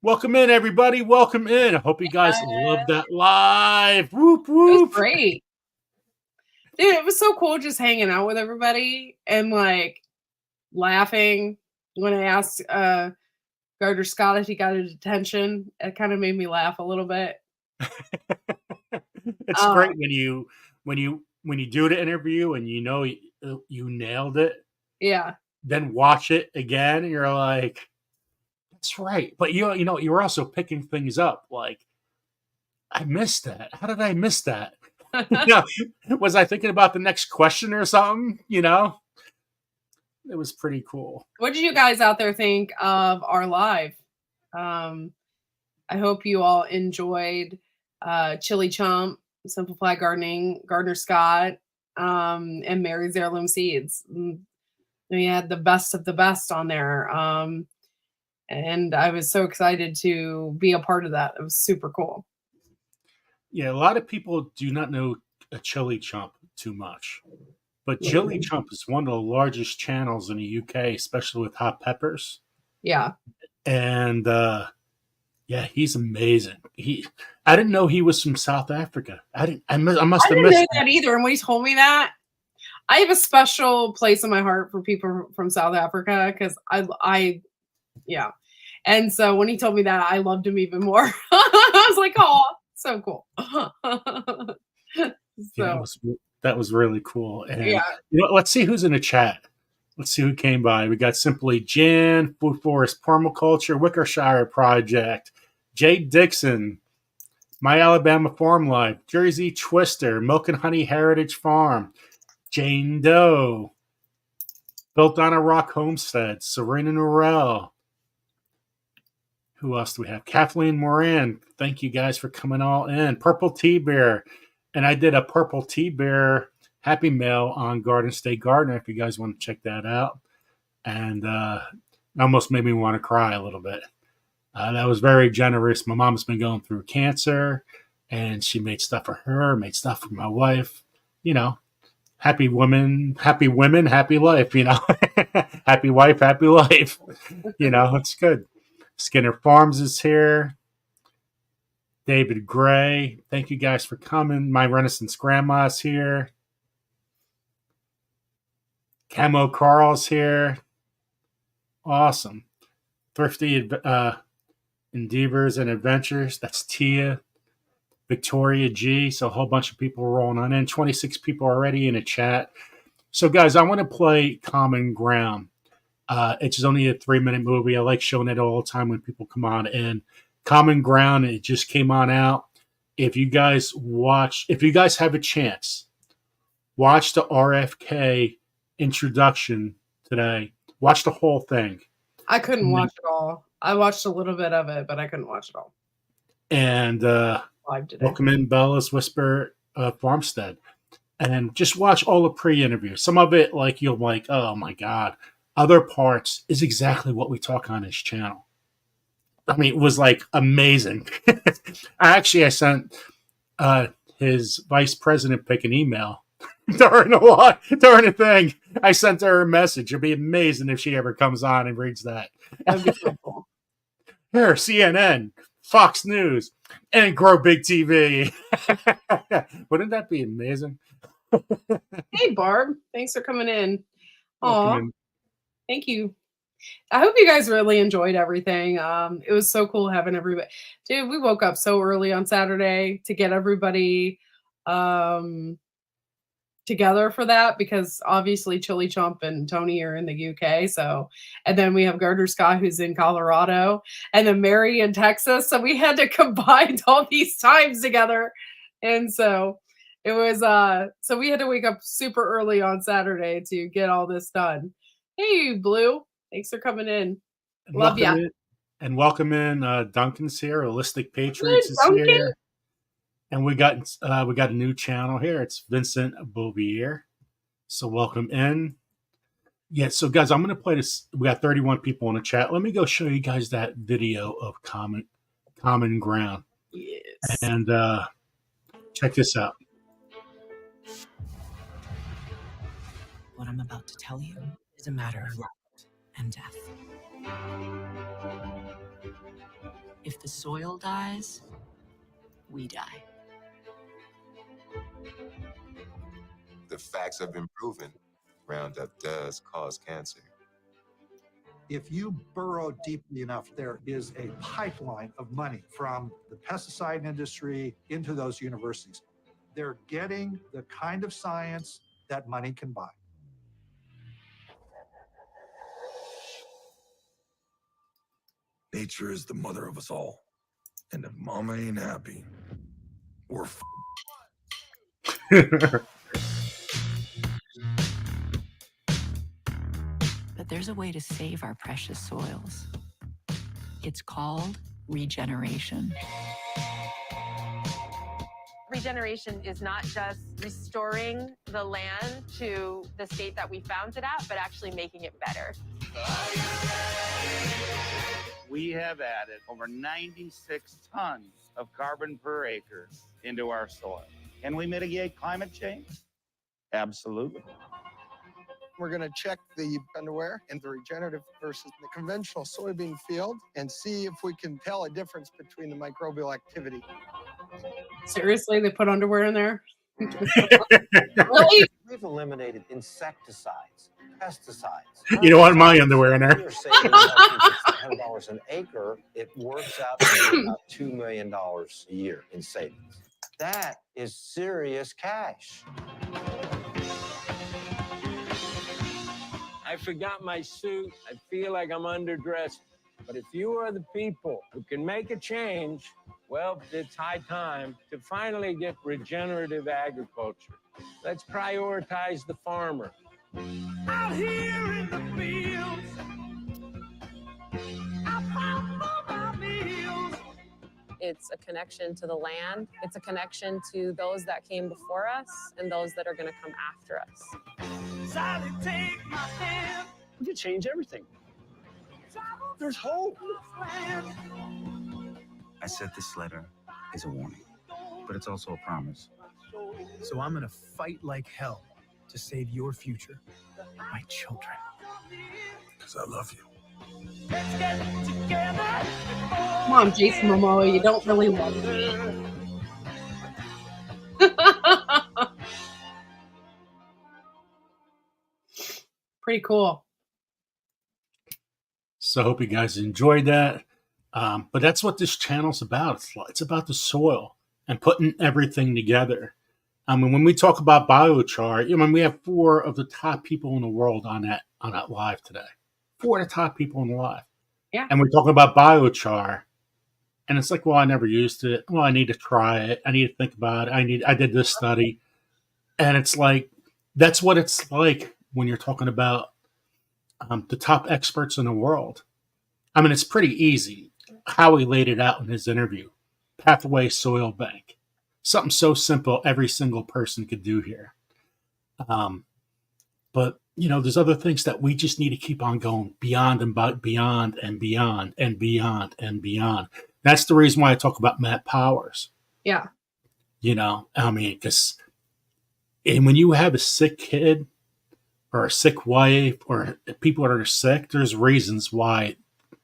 Welcome in, everybody. Welcome in. I hope you guys love that live. Whoop, It was whoop. great. Dude, it was so cool just hanging out with everybody and like laughing when I asked Gardner Scott if he got a detention. It kind of made me laugh a little bit. It's great when you do the interview and you know you nailed it. Yeah. Then watch it again and you're like, that's right. But you were also picking things up. Like, I missed that. How did I miss that? Was I thinking about the next question or something? It was pretty cool. What did you guys out there think of our live? I hope you all enjoyed Chili Chump, Simplified Gardening, Gardner Scott, and Mary's Heirloom Seeds. We had the best of the best on there. And I was so excited to be a part of that. It was super cool. Yeah, a lot of people do not know a Chili Chump too much. But Chili Chump is one of the largest channels in the UK, especially with hot peppers. Yeah. And yeah, he's amazing. I didn't know he was from South Africa. I must have didn't missed know that either. And when he told me that, I have a special place in my heart for people from South Africa because yeah. And so when he told me that, I loved him even more. I was like, oh, so cool. Yeah, that was really cool. And yeah. Let's see who's in the chat. Let's see who came by. We got Simply Jan, Food Forest Permaculture, Wickershire Project, Jay Dixon, My Alabama Farm Life, Jersey Twister, Milk and Honey Heritage Farm, Jane Doe, Built on a Rock Homestead, Serena Norell. Who else do we have? Kathleen Moran. Thank you guys for coming all in. Purple Tea Bear. And I did a Purple Tea Bear Happy Mail on Garden State Gardener if you guys want to check that out. And almost made me want to cry a little bit. That was very generous. My mom's been going through cancer, and she made stuff for her, made stuff for my wife. Happy women, happy life, happy wife, happy life. It's good. Skinner Farms is here. David Gray, thank you guys for coming. My Renaissance Grandma's here. Camo Carl's here. Awesome. Thrifty Endeavors and Adventures. That's Tia. Victoria G. So a whole bunch of people rolling on in. 26 people already in a chat. So guys, I want to play Common Ground. It's only a 3-minute movie. I like showing it all the time when people come on in. Common Ground, it just came on out. If you guys have a chance, watch the RFK introduction today. Watch the whole thing. I couldn't watch it all. I watched a little bit of it, but I couldn't watch it all. And welcome in Bella's Whisper Farmstead. And just watch all the pre-interviews. Some of it, you'll like, oh my God. Other parts is exactly what we talk on this channel. I mean, it was amazing. I sent his vice president pick an email during the thing. I sent her a message. It'd be amazing if she ever comes on and reads that. That'd be so cool. Here, CNN, Fox News, and Grow Big TV. Wouldn't that be amazing? Hey, Barb. Thanks for coming in. Aw. Thank you. I hope you guys really enjoyed everything. It was so cool having everybody. Dude, we woke up so early on Saturday to get everybody together for that because obviously Chili Chump and Tony are in the UK. And then we have Gardner Scott who's in Colorado and then Mary in Texas. So we had to combine all these times together. And so it was, so we had to wake up super early on Saturday to get all this done. Hey, Blue. Thanks for coming in. Love ya. And welcome in Duncan's here. Holistic Patriots is here. And we got a new channel here. It's Vincent Bouvier. So welcome in. Yeah, so guys, I'm going to play this. We got 31 people in the chat. Let me go show you guys that video of Common Ground. Yes. And check this out. What I'm about to tell you is a matter of life and death. If the soil dies, we die. The facts have been proven. Roundup does cause cancer. If you burrow deeply enough, there is a pipeline of money from the pesticide industry into those universities. They're getting the kind of science that money can buy. Nature is the mother of us all. And if mama ain't happy, we're But there's a way to save our precious soils. It's called regeneration. Regeneration is not just restoring the land to the state that we found it at, but actually making it better. We have added over 96 tons of carbon per acre into our soil. Can we mitigate climate change? Absolutely. We're going to check the underwear in the regenerative versus the conventional soybean field and see if we can tell a difference between the microbial activity. Seriously, they put underwear in there? Really? We've eliminated insecticides, pesticides. You don't want my underwear in there. We're saving $100 an acre. It works out to be about $2 million a year in savings. That is serious cash. I forgot my suit. I feel like I'm underdressed. But if you are the people who can make a change, well, it's high time to finally get regenerative agriculture. Let's prioritize the farmer. Out here in the fields, I found my meals. It's a connection to the land. It's a connection to those that came before us and those that are going to come after us. Sally, take my hand. We can change everything. There's hope. I said this letter is a warning, but it's also a promise. So I'm gonna fight like hell to save your future, my children. because I love you. Let's get together. Come on, Jason Momoa, you don't really love me. Pretty cool. So I hope you guys enjoyed that. But that's what this channel's about. It's about the soil and putting everything together. I mean, when we talk about biochar, we have 4 of the top people in the world on that live today. 4 of the top people in the live. Yeah. And we're talking about biochar. And it's like, well, I never used it. Well, I need to try it. I need to think about it. I did this study. And it's like, that's what it's like when you're talking about the top experts in the world. I mean, it's pretty easy. How he laid it out in his interview. Pathway Soil Bank. Something so simple every single person could do here. But, there's other things that we just need to keep on going beyond and beyond and beyond and beyond and beyond. That's the reason why I talk about Matt Powers. Yeah. Because when you have a sick kid or a sick wife or people that are sick, there's reasons why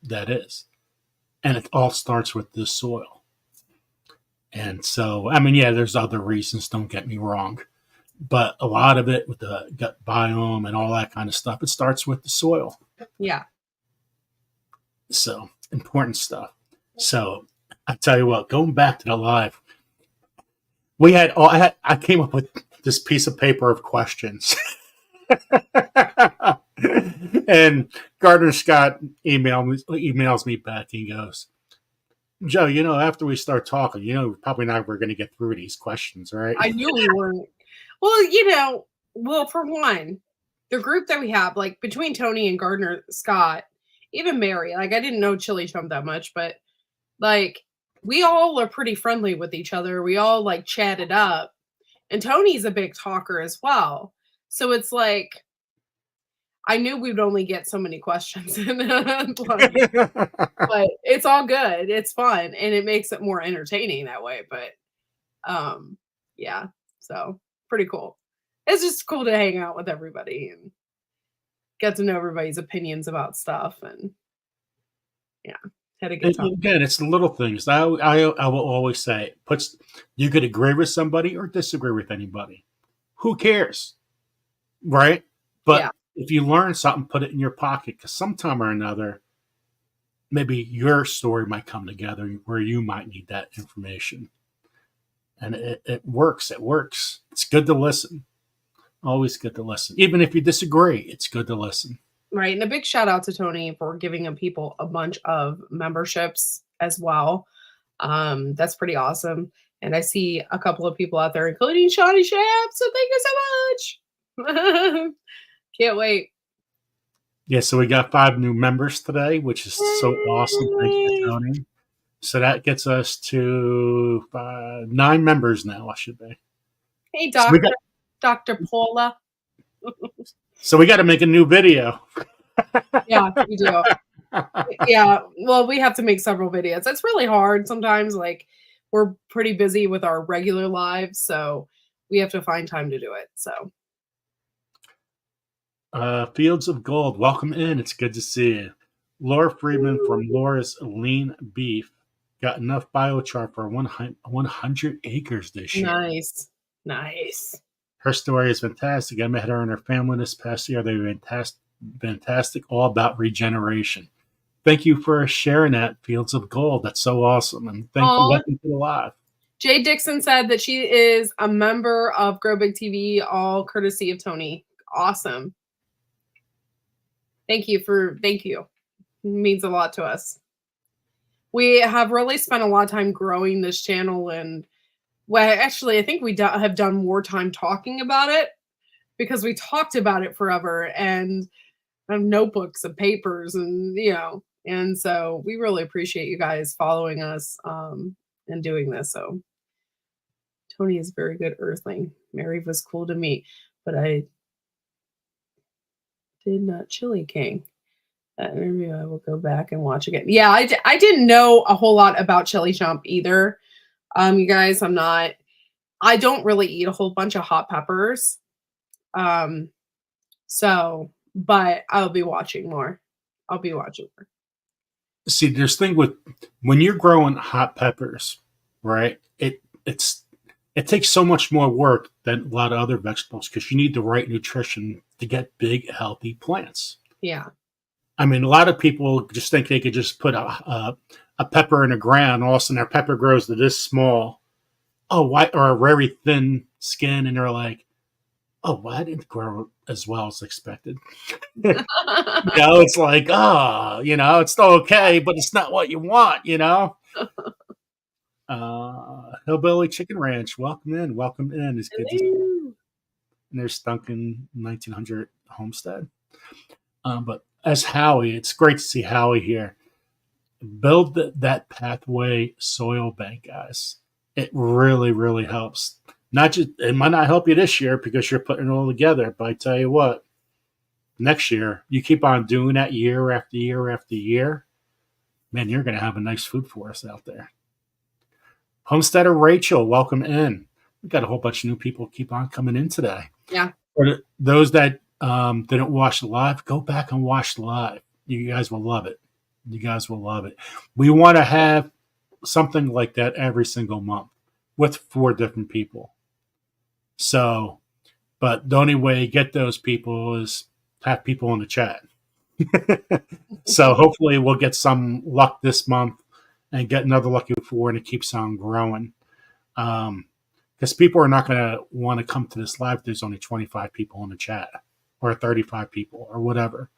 that is. And it all starts with the soil. And so, there's other reasons, don't get me wrong. But a lot of it with the gut biome and all that kind of stuff, it starts with the soil. Yeah. So, important stuff. So, I tell you what, going back to the live, I came up with this piece of paper of questions. And Gardner Scott emails me back. He goes, Joe, after we start talking, we're probably not going to get through these questions, right? I knew we weren't. Well, for one, the group that we have, like between Tony and Gardner Scott, even Mary, like I didn't know Chili Chump that much, but like we all are pretty friendly with each other. We all like chatted up, and Tony's a big talker as well. So it's like, I knew we'd only get so many questions, but it's all good. It's fun, and it makes it more entertaining that way. But yeah, so pretty cool. It's just cool to hang out with everybody and get to know everybody's opinions about stuff, and yeah, Had a good time. Again, it's the little things. I will always say, you could agree with somebody or disagree with anybody. Who cares, right? But if you learn something, put it in your pocket, because sometime or another, maybe your story might come together where you might need that information. And it works. It works. It's good to listen. Always good to listen. Even if you disagree, it's good to listen. Right. And a big shout out to Tony for giving people a bunch of memberships as well. That's pretty awesome. And I see a couple of people out there, including Shawnee Shap. So thank you so much. Can't wait. Yeah, so we got 5 new members today, which is so awesome. Thank you, Tony. So that gets us to 9 members now, I should be. Hey, Doctor. Dr. Paula. So we got to make a new video. Yeah, we do. Yeah, well, we have to make several videos. It's really hard sometimes. Like, we're pretty busy with our regular lives, so we have to find time to do it. So, Fields of Gold, welcome in. It's good to see you. Laura Friedman from Laura's Lean Beef got enough biochar for 100 acres this year. Nice. Her story is fantastic. I met her and her family this past year. They were fantastic, all about regeneration. Thank you for sharing that, Fields of Gold. That's so awesome. And thank you. Welcome to the live. Jay Dixon said that she is a member of Grow Big TV, all courtesy of Tony. Awesome. Thank you. It means a lot to us. We have really spent a lot of time growing this channel, and actually, I think we have done more time talking about it because we talked about it forever and have notebooks and papers and so we really appreciate you guys following us and doing this. So Tony is a very good earthling. Mary was cool to meet, but I did not Chili King. That interview I will go back and watch again. Yeah, I didn't know a whole lot about Chili Chomp either. You guys, I don't really eat a whole bunch of hot peppers. But I'll be watching more. See, there's thing with when you're growing hot peppers, right? It takes so much more work than a lot of other vegetables because you need the right nutrition to get big, healthy plants. Yeah. I mean, a lot of people just think they could just put a pepper in the ground, all of a sudden their pepper grows to this small. Oh, why? Or a very thin skin, and they're like, oh, why didn't it grow as well as expected? It's like, it's still okay, but it's not what you want, Hillbilly Chicken Ranch, welcome in. It's good to see you. And there's Duncan 1900 Homestead. But as Howie, it's great to see Howie here. Build that pathway soil bank, guys. It really, really helps. It might not help you this year because you're putting it all together, but I tell you what, next year, you keep on doing that year after year after year, man, you're going to have a nice food forest out there. Homesteader Rachel, welcome in. We've got a whole bunch of new people keep on coming in today. Yeah. For those that didn't watch the live, go back and watch the live. You guys will love it. We want to have something like that every single month with 4 different people. So, but the only way you get those people is have people in the chat. So hopefully we'll get some luck this month and get another lucky 4, and it keeps on growing. Because people are not going to want to come to this live. There's only 25 people in the chat or 35 people or whatever.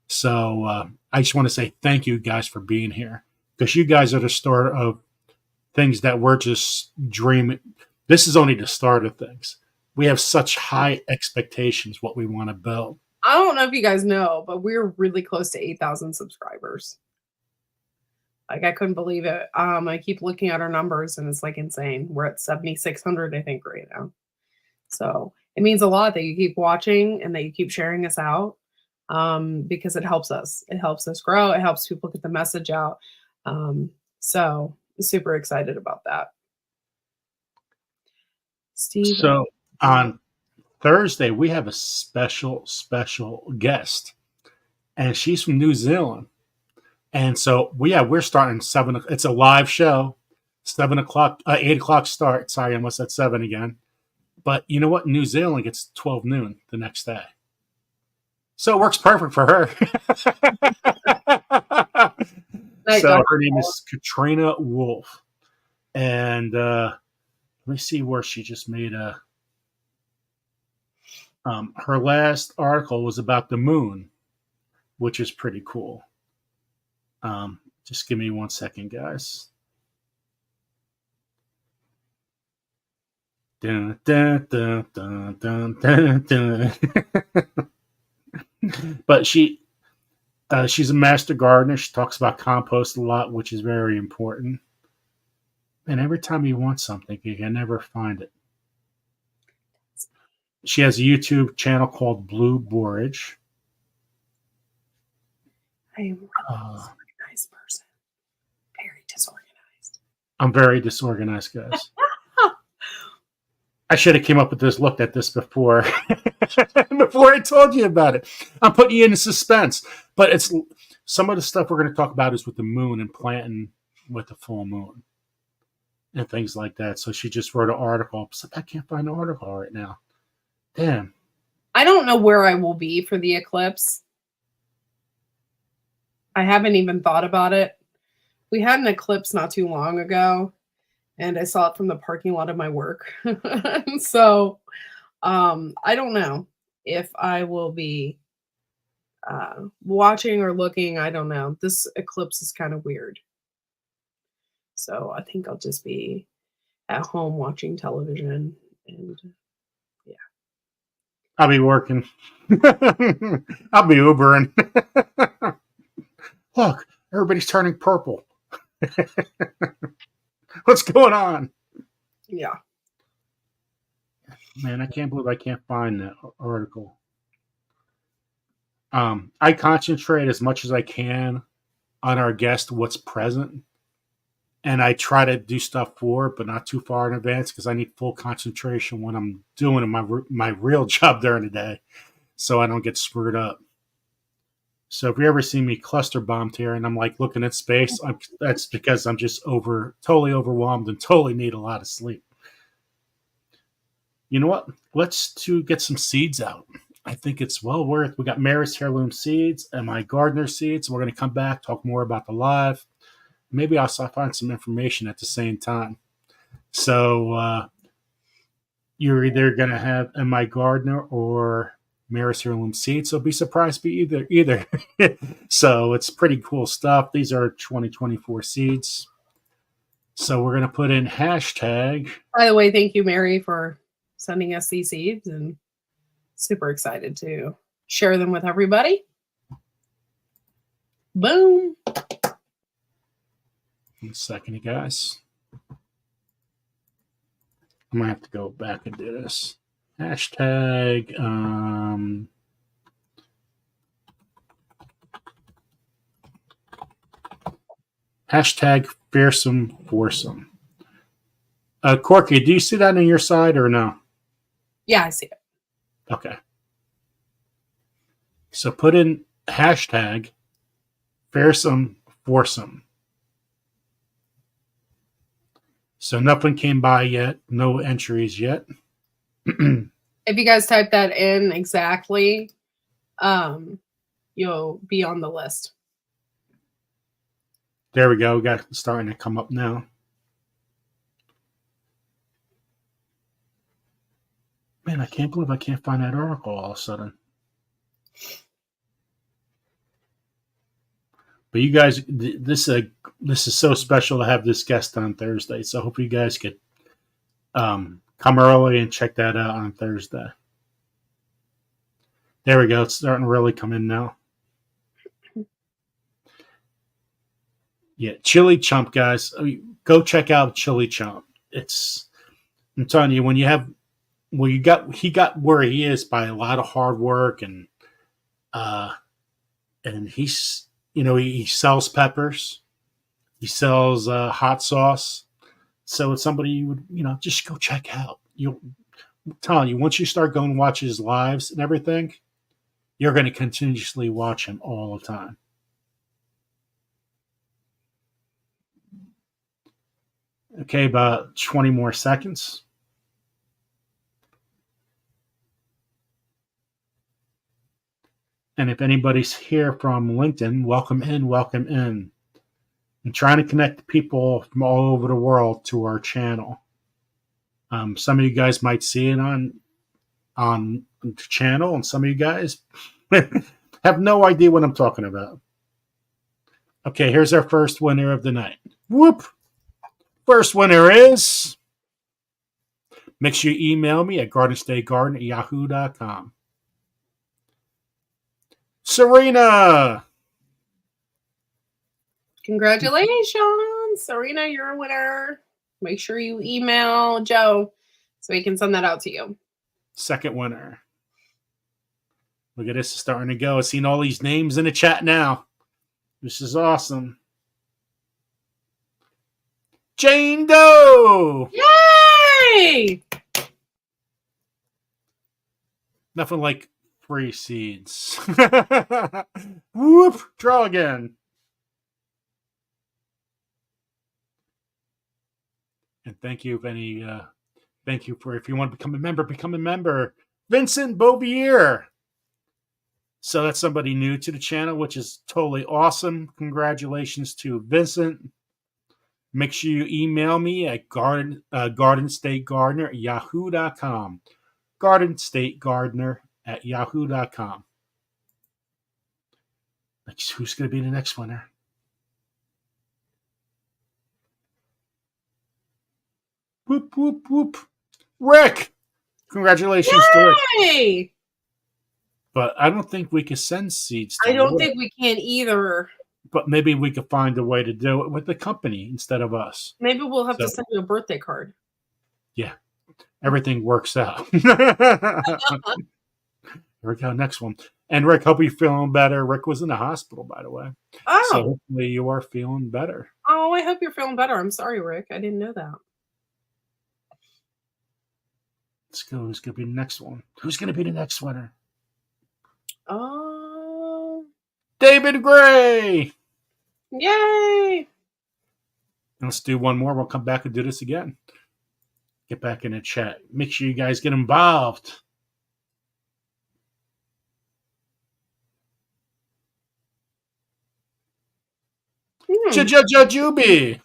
So I just want to say thank you guys for being here, because you guys are the start of things that we're just dreaming. This is only the start of things. We have such high expectations what we want to build. I don't know if you guys know, but we're really close to 8,000 subscribers. Like, I couldn't believe it. I keep looking at our numbers and it's like insane. We're at 7,600, I think, right now. So it means a lot that you keep watching and that you keep sharing us out, because it helps us. It helps us grow. It helps people get the message out. So super excited about that. Steve. So on Thursday, we have a special guest, and she's from New Zealand. And so, we're starting 7. It's a live show, 7 o'clock, 8 o'clock start. Sorry, I almost said 7 again. But you know what? New Zealand gets 12 noon the next day. So it works perfect for her. So her name is Katrina Wolf. And let me see where she just made a. Her last article was about the moon, which is pretty cool. Just give me 1 second, guys. Dun, dun, dun, dun, dun, dun, dun. But she's a master gardener. She talks about compost a lot, which is very important. And every time you want something, you can never find it. She has a YouTube channel called Blue Borage. I am a disorganized person. Very disorganized. I'm very disorganized, guys. I should have came up with this, looked at this before I told you about it. I'm putting you in suspense. But it's some of the stuff we're going to talk about is with the moon and planting with the full moon and things like that. So she just wrote an article. I can't find the article right now. Damn. I don't know where I will be for the eclipse. I haven't even thought about it. We had an eclipse not too long ago, and I saw it from the parking lot of my work. So I don't know if I will be watching or looking. I don't know. This eclipse is kind of weird. So I think I'll just be at home watching television and I'll be working. I'll be Ubering. Look, everybody's turning purple. What's going on? Yeah. Man, I can't believe I can't find that article. I concentrate as much as I can on our guest, what's present. And I try to do stuff for it, but not too far in advance because I need full concentration when I'm doing my real job during the day so I don't get screwed up. So if you ever see me cluster bombed here and I'm like looking at space, that's because I'm just totally overwhelmed and totally need a lot of sleep. You know what? Let's get some seeds out. I think it's well worth. We got Mary's Heirloom Seeds and my Gardener Seeds. We're going to come back, talk more about the live. Maybe I'll find some information at the same time. So you're either going to have My Gardener or Mary's Heirloom Seeds. So be surprised by either. So it's pretty cool stuff. These are 2024 seeds. So we're going to put in hashtag. By the way, thank you, Mary, for sending us these seeds, and super excited to share them with everybody. Boom. 1 second, guys. I'm gonna have to go back and do this. Hashtag hashtag Fearsome Foursome. Corky, do you see that on your side or no? Yeah, I see it. Okay. So put in hashtag Fearsome Foursome. So nothing came by yet. No entries yet. If you guys type that in exactly, you'll be on the list. There we go. We got it starting to come up now. Man, I can't believe I can't find that article all of a sudden. But you guys, this is so special to have this guest on Thursday. So I hope you guys could come early and check that out on Thursday. There we go. It's starting to really come in now. Yeah, Chili Chump, guys. Go check out Chili Chump. I'm telling you, when you have, he got where he is by a lot of hard work and he's, he sells peppers, he sells hot sauce. So it's somebody you would, just go check out. I'm telling you, once you start going to watch his lives and everything, you're going to continuously watch him all the time. Okay, about 20 more seconds. And if anybody's here from LinkedIn, welcome in, welcome in. I'm trying to connect people from all over the world to our channel. Some of you guys might see it on the channel, and some of you guys have no idea what I'm talking about. Okay, here's our first winner of the night. Whoop! First winner is... Make sure you email me at gardenstategarden@yahoo.com. Serena! Congratulations, Serena, you're a winner. Make sure you email Joe so he can send that out to you. Second winner. Look at this, it's starting to go. I've seen all these names in the chat now. This is awesome. Jane Doe! Yay! Nothing like free seeds. Whoop! Draw again. And thank you if if you want to become a member. Vincent Bovier. So that's somebody new to the channel, which is totally awesome. Congratulations to Vincent. Make sure you email me at gardenstategardener@yahoo.com. gardenstategardener@yahoo.com. Who's going to be the next winner? Whoop, whoop, whoop. Rick! Congratulations to Yay! But I don't think we can send seeds to I don't Rick. think we can either. But maybe we could find a way to do it with the company instead of us. Maybe we'll have to send you a birthday card. Yeah. Everything works out. Here we go. Next one. And Rick, hope you're feeling better. Rick was in the hospital, by the way. Oh. So hopefully you are feeling better. Oh, I hope you're feeling better. I'm sorry, Rick. I didn't know that. Let's go. Who's going to be the next one? Who's going to be the next winner? David Gray! Yay! Let's do one more. We'll come back and do this again. Get back in the chat. Make sure you guys get involved. Juby!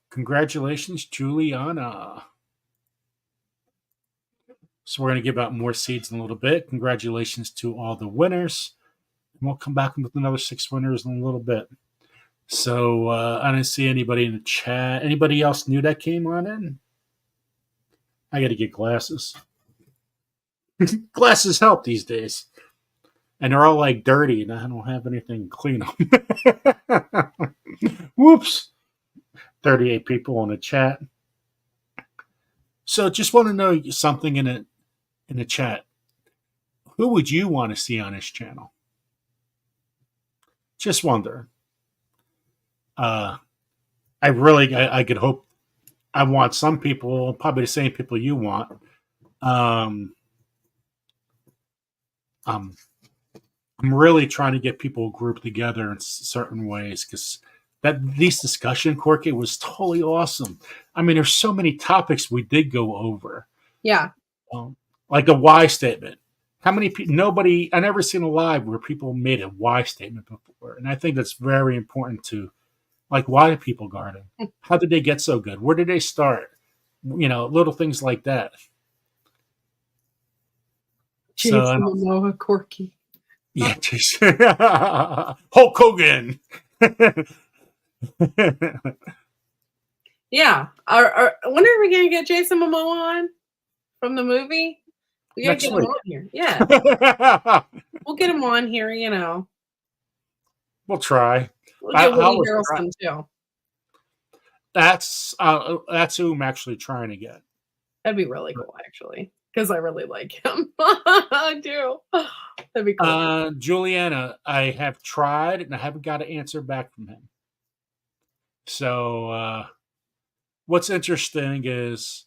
Congratulations, Juliana. So we're going to give out more seeds in a little bit. Congratulations to all the winners. And we'll come back with another 6 winners in a little bit. So I didn't see anybody in the chat. Anybody else new that came on in? I got to get glasses. Glasses help these days. And they're all like dirty, and I don't have anything to clean them. Whoops. 38 people in the chat. So just want to know something in the chat. Who would you want to see on this channel? Just wonder. I could hope. I want some people, probably the same people you want. I'm really trying to get people grouped together in certain ways because these discussion, Corky, was totally awesome. I mean, there's so many topics we did go over. Yeah. Like a why statement. How many people? Nobody. I never seen a live where people made a why statement before, and I think that's very important to, like, why do people garden? How did they get so good? Where did they start? Little things like that. Jason Momoa, Corky. Yeah, Jason. Hulk Hogan. Yeah. When are we going to get Jason Momoa on from the movie? We got to get him on here. Yeah. We'll get him on here, We'll try. We'll get Woody Harrelson, too. That's who I'm actually trying to get. That'd be really cool, actually, because I really like him. I do. That'd be cool. Juliana, I have tried, and I haven't got an answer back from him. So what's interesting is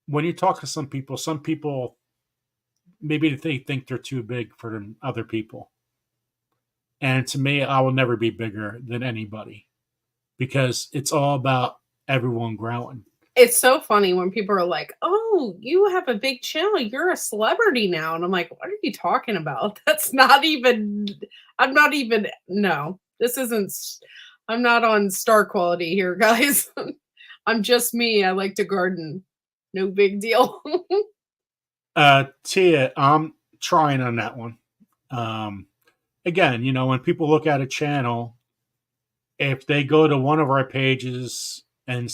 when you talk to some people maybe they think they're too big for other people. And to me, I will never be bigger than anybody. because it's all about everyone growing. It's so funny when people are like, "Oh, you have a big channel. You're a celebrity now." And I'm like, "What are you talking about? That's not even I'm not even no. This isn't I'm not on star quality here, guys. I'm just me. I like to garden. No big deal." Tia, I'm trying on that one. Again, when people look at a channel, if they go to one of our pages and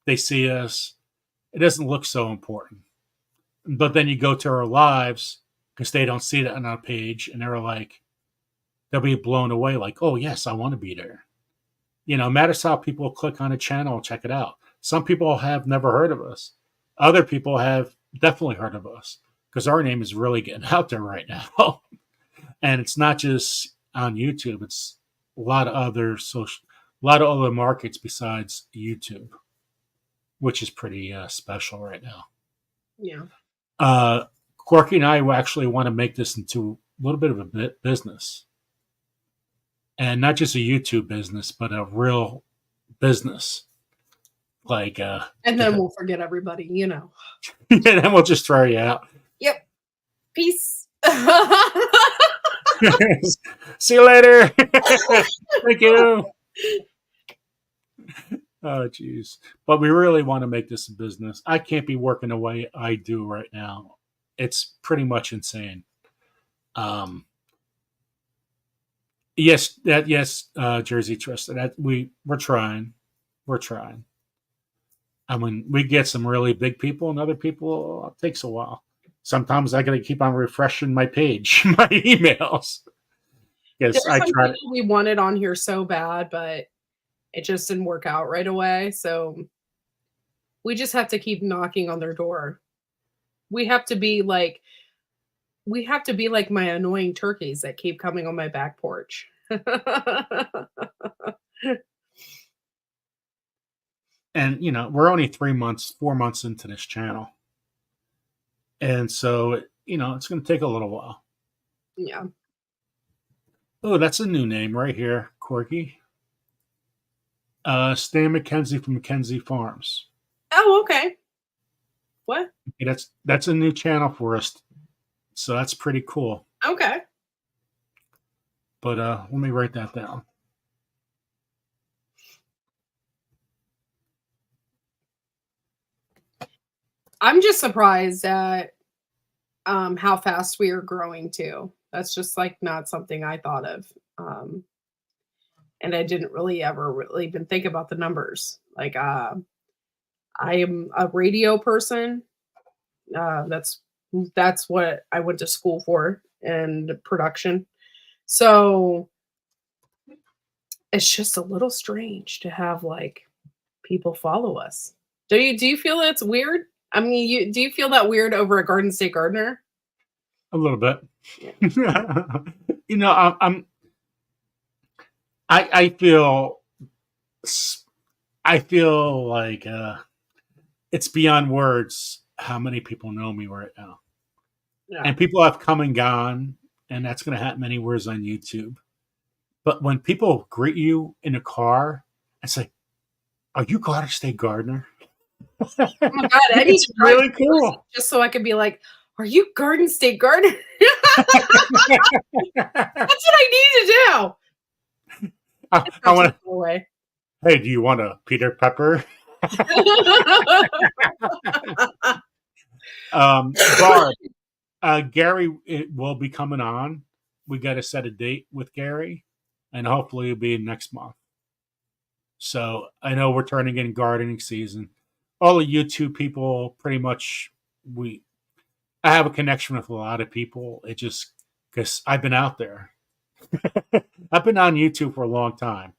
they see us, it doesn't look so important. But then you go to our lives because they don't see that on our page, and they'll be blown away, like, oh yes, I want to be there. Matters how people click on a channel, check it out. Some people have never heard of us. Other people have definitely heard of us because our name is really getting out there right now. And it's not just on YouTube; it's a lot of other markets besides YouTube, which is pretty special right now. Yeah. Corky and I actually want to make this into a little bit of a business, and not just a YouTube business, but a real business. And then we'll forget everybody, and then we'll just throw you out. Yep. Peace. See you later. Thank you. Oh, geez. But we really want to make this a business. I can't be working the way I do right now. It's pretty much insane. Yes, Jersey Trust. That we're trying. We're trying. I mean, we get some really big people, and other people, it takes a while. Sometimes I got to keep on refreshing my page, my emails. Yes, I tried. We wanted on here so bad, but it just didn't work out right away. So we just have to keep knocking on their door. We have to be like my annoying turkeys that keep coming on my back porch. And we're only 4 months into this channel. And so, it's going to take a little while. Yeah. Oh, that's a new name right here, Corky. Stan McKenzie from McKenzie Farms. Oh, okay. What? Okay, that's a new channel for us. So that's pretty cool. Okay. But let me write that down. I'm just surprised at how fast we are growing too. That's just not something I thought of. And I didn't really ever even think about the numbers. I am a radio person. That's what I went to school for, and production. So it's just a little strange to have people follow us. Do you feel it's weird? I mean, do you feel that weird over a Garden State Gardener? A little bit. Yeah. I feel like it's beyond words how many people know me right now. Yeah. And people have come and gone, and that's going to happen anywhere on YouTube. But when people greet you in a car and say, "Are you Garden State Gardener?" Oh my God, it's really cool. Just so I could be like, "Are you Garden State Gardener?" That's what I need to do. I want to. Hey, do you want a Peter Pepper? Barb, Gary will be coming on. We got to set a date with Gary, and hopefully it'll be next month. So I know we're turning in gardening season. All the YouTube people, pretty much, I have a connection with a lot of people. It just because I've been out there. I've been on YouTube for a long time,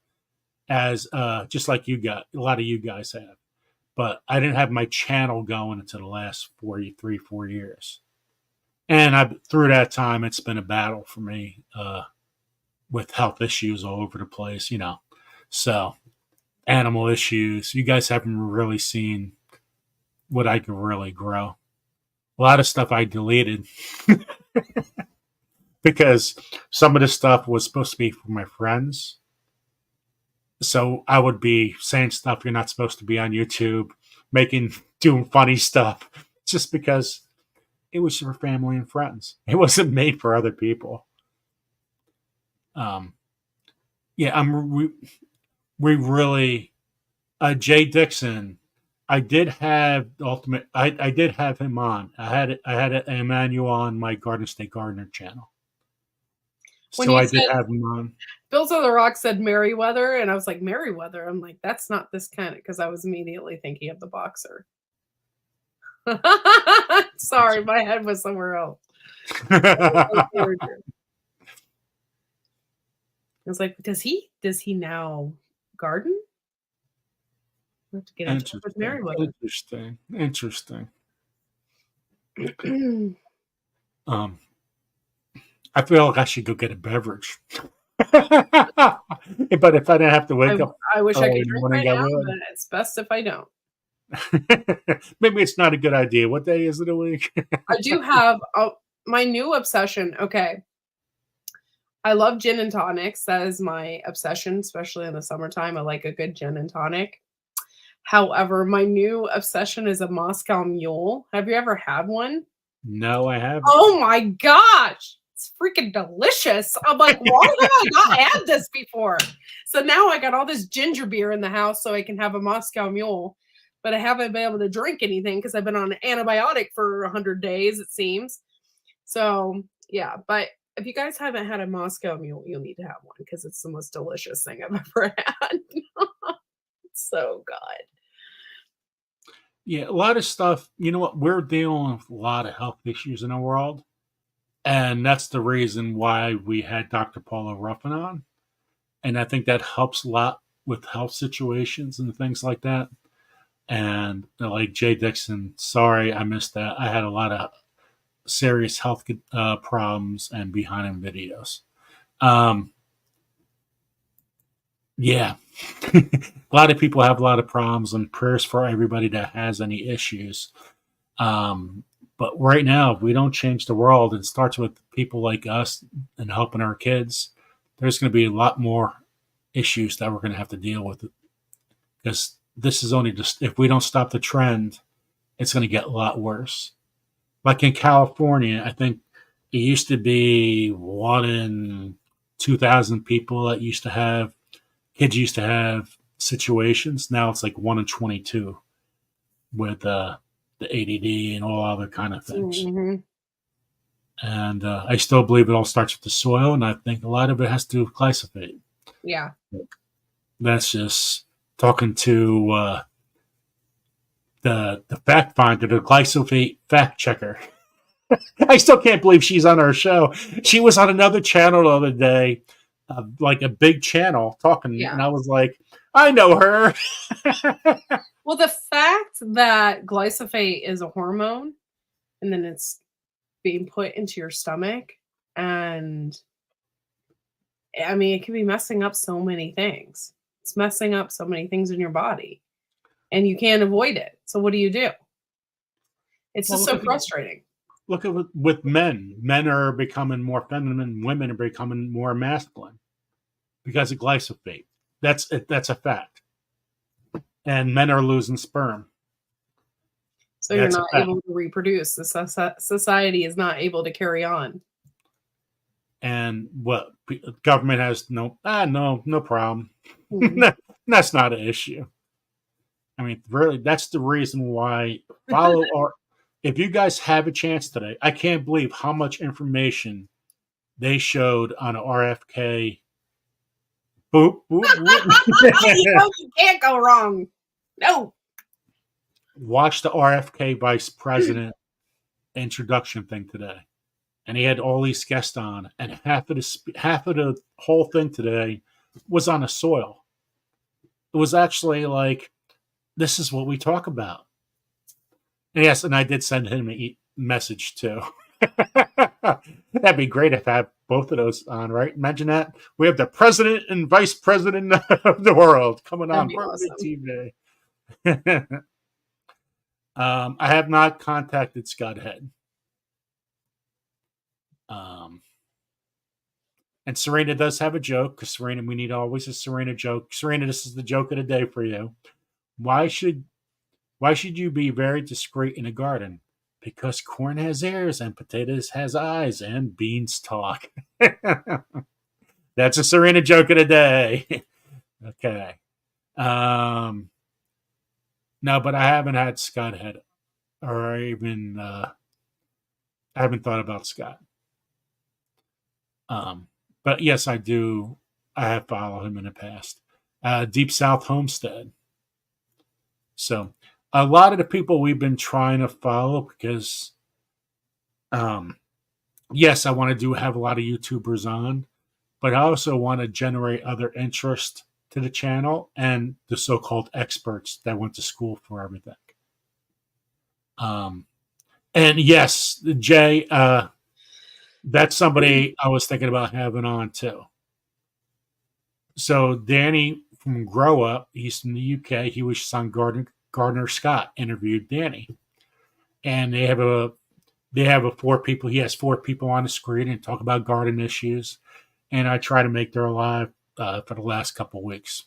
as just like a lot of you guys have. But I didn't have my channel going until the last 4 years. And through that time, it's been a battle for me with health issues all over the place, So, animal issues. You guys haven't really seen what I can really grow. A lot of stuff I deleted because some of the stuff was supposed to be for my friends. So I would be saying stuff you're not supposed to be on YouTube, doing funny stuff, just because it was for family and friends. It wasn't made for other people. Yeah, we really Jay Dixon. I did have ultimate. I did have him on. I had Emmanuel on my Garden State Gardener channel. When So you I did said have him on. Bills of the Rock said Merriweather, and I was like, Merriweather? I'm like, that's not this kind of, because I was immediately thinking of the boxer. Sorry, my head was somewhere else. I was like, does he now garden? I have to get in touch with Merriweather. Interesting. I feel like I should go get a beverage. But if I didn't have to wake up, I wish I could in the drink morning, right I now, would. but it's best if I don't. Maybe it's not a good idea. What day is it a week? I do have my new obsession. Okay. I love gin and tonics. That is my obsession, especially in the summertime. I like a good gin and tonic. However, my new obsession is a Moscow Mule. Have you ever had one? No, I haven't. Oh my gosh. It's freaking delicious. I'm like, why have I not had this before? So now I got all this ginger beer in the house so I can have a Moscow Mule, but I haven't been able to drink anything because I've been on an antibiotic for 100 days, it seems. So yeah, but if you guys haven't had a Moscow Mule, you'll need to have one because it's the most delicious thing I've ever had. It's so good. Yeah, a lot of stuff. You know what? We're dealing with a lot of health issues in the world. And that's the reason why we had Dr. Paula Ruffin on. And I think that helps a lot with health situations and things like that. And like Jay Dixon, sorry I missed that. I had a lot of serious health problems and behind him videos. Yeah, a lot of people have a lot of problems, and prayers for everybody that has any issues. But right now, if we don't change the world, it starts with people like us and helping our kids. There's going to be a lot more issues that we're going to have to deal with, because this is only just, if we don't stop the trend, it's going to get a lot worse. Like in California, I think it used to be 1 in 2,000 people that kids used to have situations. Now it's like 1 in 22 with the ADD and all other kind of things. Mm-hmm. And I still believe it all starts with the soil, and I think a lot of it has to do with glyphosate. Yeah. That's just talking to the fact finder, the glyphosate fact checker. I still can't believe she's on our show. She was on another channel the other day, like a big channel talking, and I was like, I know her. Well, the fact that glyphosate is a hormone and then it's being put into your stomach, and I mean, it can be messing up so many things. It's messing up so many things in your body, and you can't avoid it. So what do you do? It's just so frustrating. Look at with men. Men are becoming more feminine. Women are becoming more masculine because of glyphosate. That's a fact. And men are losing sperm. So you're not able to reproduce. The society is not able to carry on. And what government has no problem. Mm-hmm. That's not an issue. I mean, really, that's the reason why if you guys have a chance today, I can't believe how much information they showed on RFK. Boop, boop, boop. You can't go wrong. No. Watch the RFK vice president introduction thing today. And he had all these guests on, and half of the whole thing today was on the soil. It was actually like, this is what we talk about. And yes, and I did send him a message too. That'd be great if I have both of those on, right? Imagine that. We have the president and vice president of the world coming on TV. I have not contacted Scott Head. And Serena does have a joke, because Serena, we need always a Serena joke. Serena, this is the joke of the day for you. Why should you be very discreet in a garden? Because corn has ears and potatoes has eyes and beans talk. That's a Serena joke of the day. Okay. No, but I haven't had Scott head, or even I haven't thought about Scott. But yes, I do. I have followed him in the past. Deep South Homestead. So a lot of the people we've been trying to follow, because yes, I want to have a lot of YouTubers on, but I also want to generate other interest to the channel and the so-called experts that went to school for everything. And yes, Jay, that's somebody I was thinking about having on too. So Danny from Grow Up, he's from the UK. He was on Gardner Scott interviewed Danny, and they have a 4 people. He has 4 people on the screen and talk about garden issues. And I try to make their live for the last couple of weeks.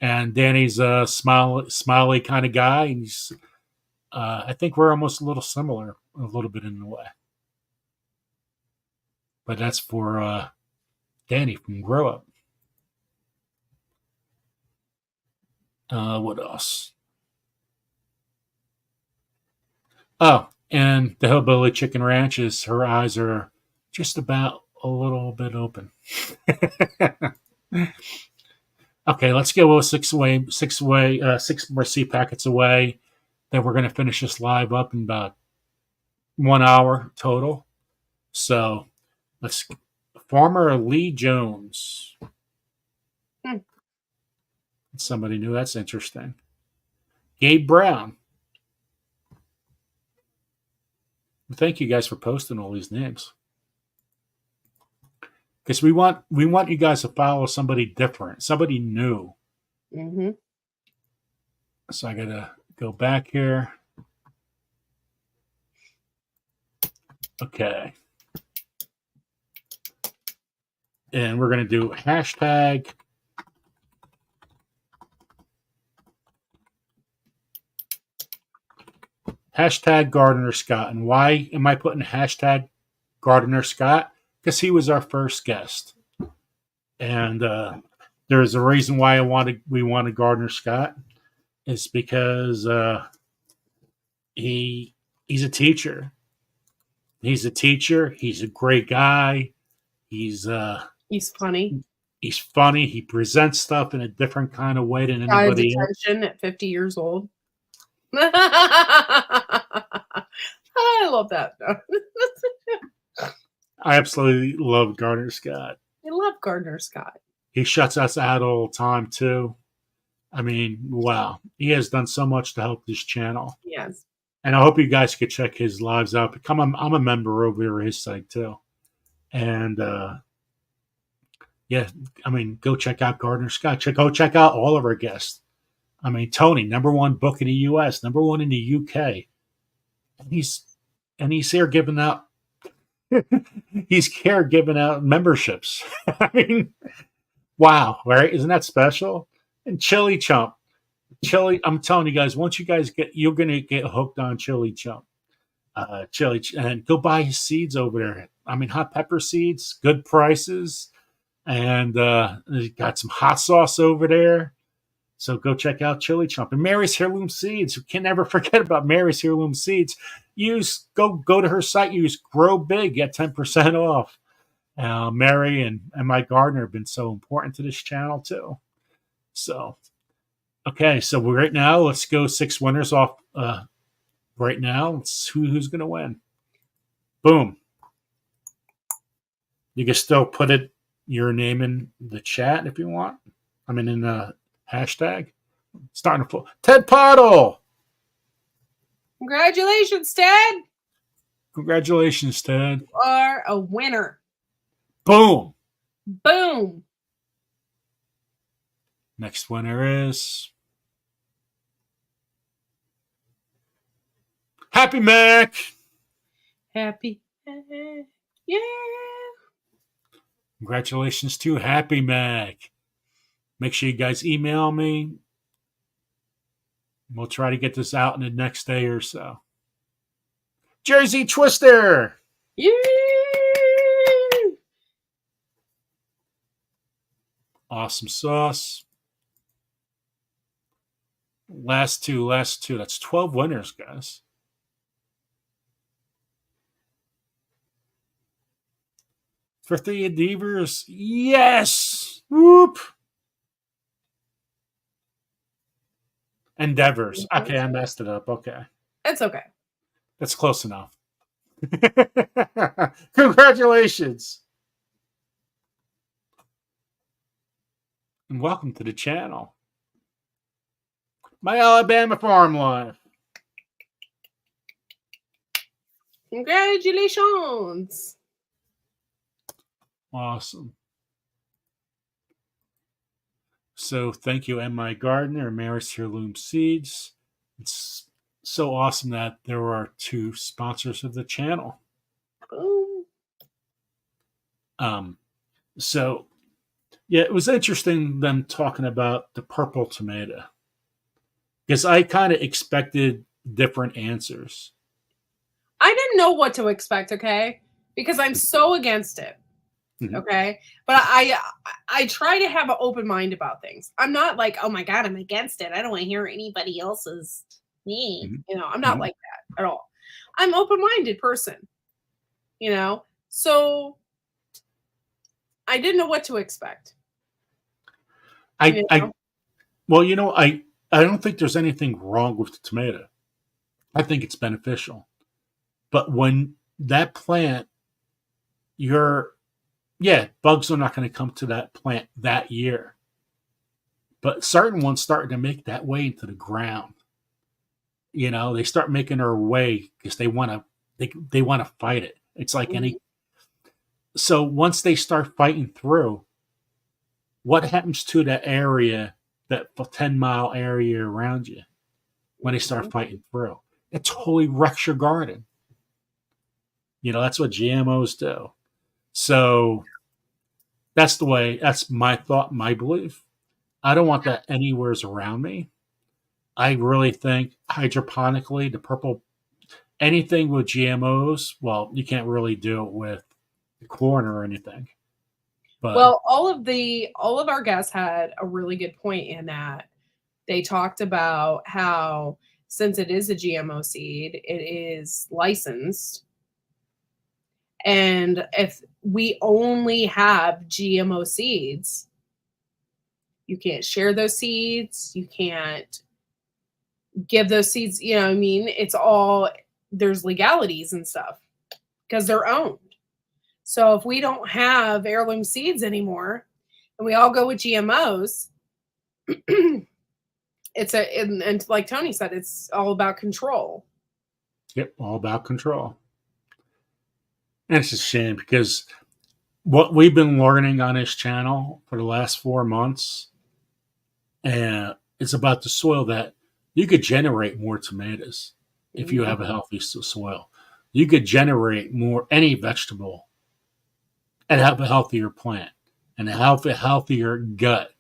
And Danny's a smiley kind of guy, and he's I think we're almost a little similar, a little bit in the way. But that's for Danny from Grow Up. What else? Oh, and the Hillbilly Chicken Ranches, her eyes are just about a little bit open. Okay, let's go with 6 more seed packets away. Then we're going to finish this live up in about 1 hour total. So let's. Farmer Lee Jones. Somebody new. That's interesting. Gabe Brown. Thank you guys for posting all these names, because we want you guys to follow somebody different, somebody new. Mm-hmm. So I gotta go back here. Okay. And we're gonna do hashtag Gardner Scott. And why am I putting hashtag Gardner Scott? Because he was our first guest, and there's a reason why we wanted Gardner Scott. It's because he's a teacher. He's a teacher. He's a great guy. He's funny. He's funny. He presents stuff in a different kind of way than anybody else. Attention at 50 years old. I love that. I absolutely love Gardner Scott. I love Gardner Scott. He shuts us out all the time too. I mean, wow. He has done so much to help this channel. Yes. And I hope you guys could check his lives out. I'm a member over his site too. And yeah, I mean, go check out Gardner Scott. Go check out all of our guests. I mean, Tony, #1 book in the US, #1 in the UK. And he's here giving out giving out memberships. I mean, wow, right? Isn't that special? And Chili Chump. I'm telling you guys, once you guys you're gonna get hooked on Chili Chump. And go buy his seeds over there. I mean, hot pepper seeds, good prices, and he's got some hot sauce over there. So go check out Chili Chump and Mary's Heirloom Seeds. You can never forget about Mary's Heirloom Seeds. Go to her site. Use Grow Big, get 10% off. Mary and Mike Gardner have been so important to this channel too. So, okay, so right now let's go 6 winners off. Right now, let's who's going to win. Boom. You can still put your name in the chat if you want. I mean, in the hashtag. Starting to flow. Ted Pottle. Congratulations, Ted. Congratulations, Ted. You are a winner. Boom. Boom. Next winner is Happy Mac. Happy. Yeah. Congratulations to Happy Mag. Make sure you guys email me. We'll try to get this out in the next day or so. Jersey Twister. Yay! Awesome sauce. Last two. That's 12 winners, guys. Thrifty Endeavors. Yes. Whoop. Endeavors. Okay, I messed it up. Okay. It's okay. That's close enough. Congratulations. And welcome to the channel. My Alabama Farm Life. Congratulations. Awesome. So thank you, M.I. Gardner and Mary's Heirloom Seeds. It's so awesome that there are 2 sponsors of the channel. Boom. So yeah, it was interesting them talking about the purple tomato, because I kind of expected different answers. I didn't know what to expect, okay? Because I'm so against it. Mhm. Okay. But I try to have an open mind about things. I'm not like, oh my God, I'm against it. I don't want to hear anybody else's me. Mhm. You know, I'm not Mhm. like that at all. I'm open-minded person. You know? So I didn't know what to expect. I don't think there's anything wrong with the tomato. I think it's beneficial. But when that plant, bugs are not going to come to that plant that year. But certain ones starting to make that way into the ground. You know, they start making their way because they want to fight it. It's like any. So once they start fighting through, what happens to that area, that 10-mile area around you, when they start fighting through? It totally wrecks your garden. You know, that's what GMOs do. So that's my thought, my belief. I don't want that anywhere around me. I really think hydroponically, the purple, anything with GMOs, well, you can't really do it with the corn or anything. But well, all of our guests had a really good point in that they talked about how, since it is a GMO seed, it is licensed. And if we only have GMO seeds, you can't share those seeds. You can't give those seeds, you know what I mean? It's all, there's legalities and stuff because they're owned. So if we don't have heirloom seeds anymore and we all go with GMOs, and like Tony said, it's all about control. Yep, all about control. And it's a shame because what we've been learning on this channel for the last 4 months, and it's about the soil, that you could generate more tomatoes if you have a healthy soil. You could generate more any vegetable and have a healthier plant and a healthier gut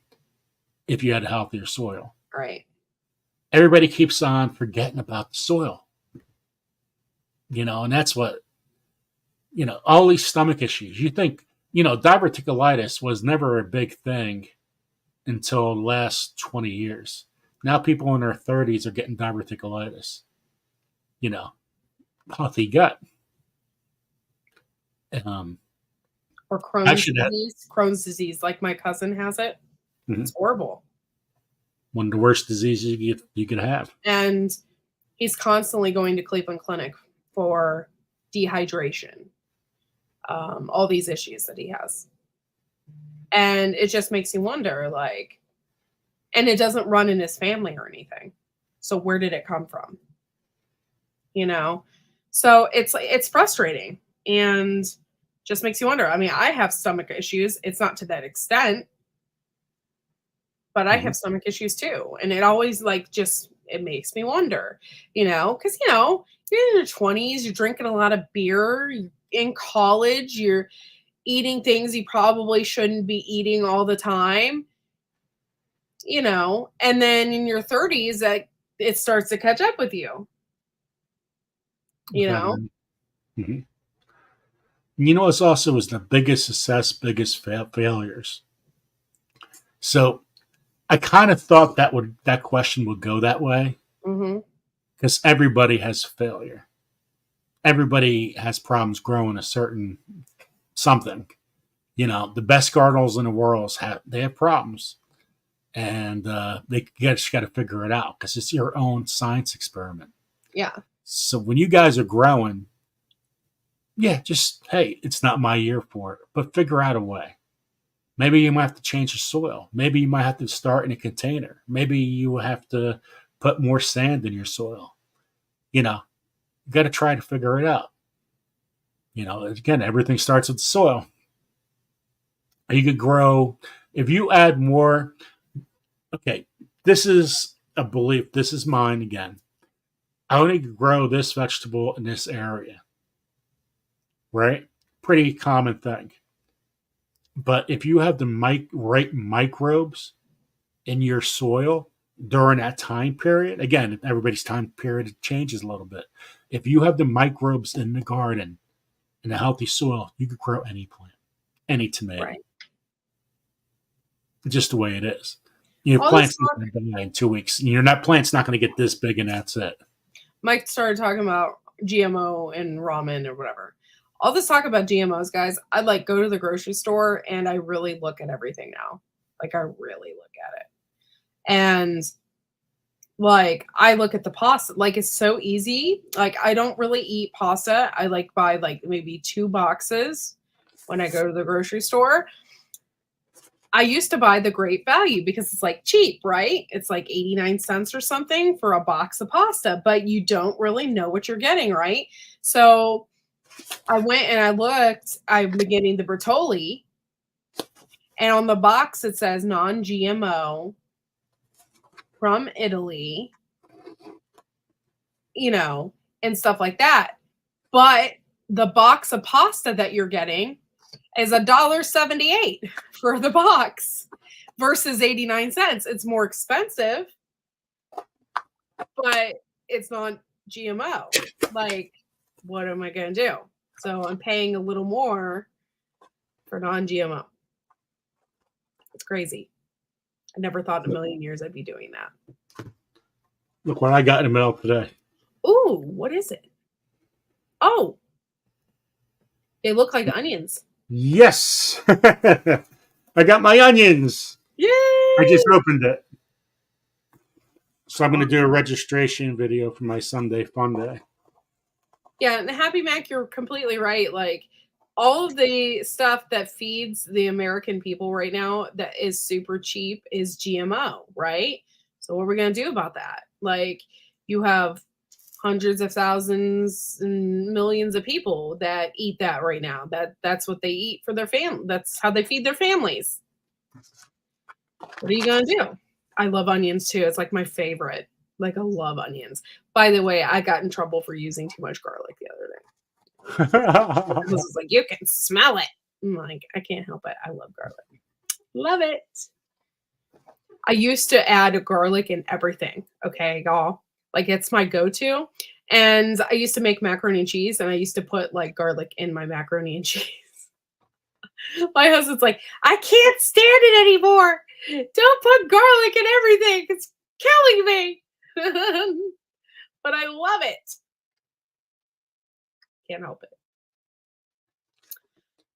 if you had a healthier soil. Right. Everybody keeps on forgetting about the soil. You know, and that's what, you know, all these stomach issues. You think, you know, diverticulitis was never a big thing until the last 20 years. Now people in their 30s are getting diverticulitis. You know, healthy gut. Or Crohn's disease. Crohn's disease, like my cousin has it. Mm-hmm. It's horrible. One of the worst diseases you could have. And he's constantly going to Cleveland Clinic for dehydration. All these issues that he has. And it just makes you wonder, like, and it doesn't run in his family or anything. So where did it come from? You know? So it's frustrating and just makes you wonder. I mean, I have stomach issues. It's not to that extent, but I have stomach issues too. And it always it makes me wonder, you know, because, you know, you're in your 20s, you're drinking a lot of beer, you're in college, you're, eating things you probably shouldn't be eating all the time, you know, and then in your 30s that it starts to catch up with you. You know? Mhm. You know, it's also was the biggest success, biggest failures. So I kind of thought that question would go that way because everybody has failure. Everybody has problems growing a certain something. You know, the best gardeners in the world have problems, and they just got to figure it out because it's your own science experiment. Yeah. So when you guys are growing, yeah, just hey, it's not my year for it, but figure out a way. Maybe you might have to change the soil. Maybe you might have to start in a container. Maybe you have to put more sand in your soil. You know, you got to try to figure it out. You know, again, everything starts with the soil. You could grow if you add more. Okay, this is a belief. This is mine again. I only grow this vegetable in this area, right? Pretty common thing. But if you have the right microbes in your soil during that time period, again, everybody's time period changes a little bit. If you have the microbes in the garden in a healthy soil, you could grow any plant, any tomato. Right. Just the way it is. You know, All plants this not going to die in 2 weeks. Plant's not going to get this big, and that's it. Mike started talking about GMO and ramen or whatever. All this talk about GMOs, guys, I like go to the grocery store and I really look at everything now. Like I really look at it. And like I look at the pasta, like it's so easy. Like I don't really eat pasta. I like buy like maybe 2 boxes when I go to the grocery store. I used to buy the Great Value because it's like cheap, right? It's like 89 cents or something for a box of pasta, but you don't really know what you're getting, right? So I went and I looked, I'm getting the Bertolli, and on the box it says non-GMO from Italy, you know, and stuff like that. But the box of pasta that you're getting is $1.78 for the box versus 89 cents. It's more expensive, but it's not GMO. Like, what am I going to do? So I'm paying a little more for non-GMO. It's crazy. I never thought in a million years I'd be doing that. Look what I got in the mail today. Ooh, what is it? Oh, they look like onions. Yes. I got my onions. Yay! I just opened it. So I'm going to do a registration video for my Sunday Fun Day. Yeah, and Happy Mac, you're completely right. Like all of the stuff that feeds the American people right now that is super cheap is GMO, right? So what are we going to do about that? Like you have hundreds of thousands and millions of people that eat that right now. That's what they eat for their family. That's how they feed their families. What are you going to do? I love onions too. It's like my favorite. Like I love onions. By the way, I got in trouble for using too much garlic the other day. This is like, you can smell it. I'm like, I can't help it. I love garlic. Love it. I used to add garlic in everything. Okay, y'all. Like it's my go-to. And I used to make macaroni and cheese and I used to put like garlic in my macaroni and cheese. My husband's like, I can't stand it anymore. Don't put garlic in everything. It's killing me. But I love it. Can't help it.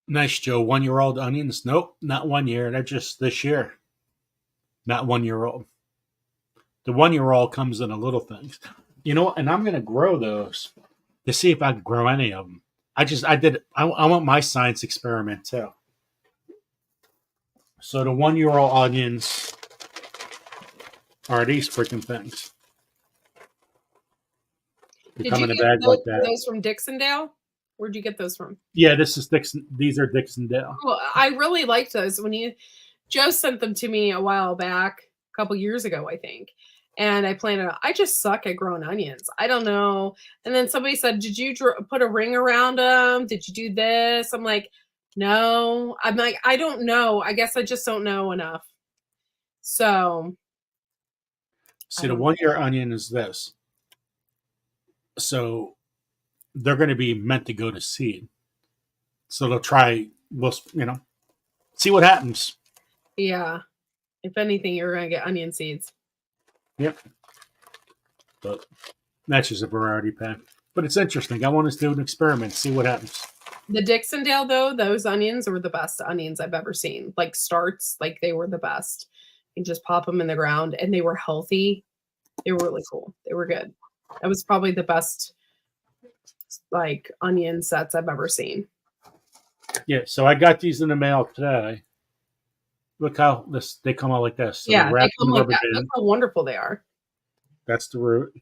Nice, Joe. 1-year-old onions? Nope, not 1 year. They're just this year. Not 1-year-old. The 1-year-old comes in the little things. You know what? And I'm going to grow those to see if I can grow any of them. I want my science experiment too. So the 1-year-old onions are these freaking things. They come in a bag like that. Those from Dixondale? Where'd you get those from? Yeah, this is Dixon. These are Dixondale. Well, I really liked those Joe sent them to me a while back, a couple years ago, I think. And I planted. I just suck at growing onions. I don't know. And then somebody said, "Did you put a ring around them? Did you do this?" I'm like, No, I'm like, I don't know. I guess I just don't know enough. So, See, the 1 year onion is this. So they're going to be meant to go to seed. So they'll try, see what happens. yeah. If anything, you're going to get onion seeds. Yep. But that's just a variety pack. But it's interesting. I want us to do an experiment, see what happens. The Dixondale, though, those onions were the best onions I've ever seen. Like starts, like they were the best. You just pop them in the ground, and they were healthy. They were really cool. They were good. That was probably the best, like, onion sets I've ever seen. Yeah, so I got these in the mail today. Look how they come out like this. So yeah, they come like that. band. Look how wonderful they are. That's the root.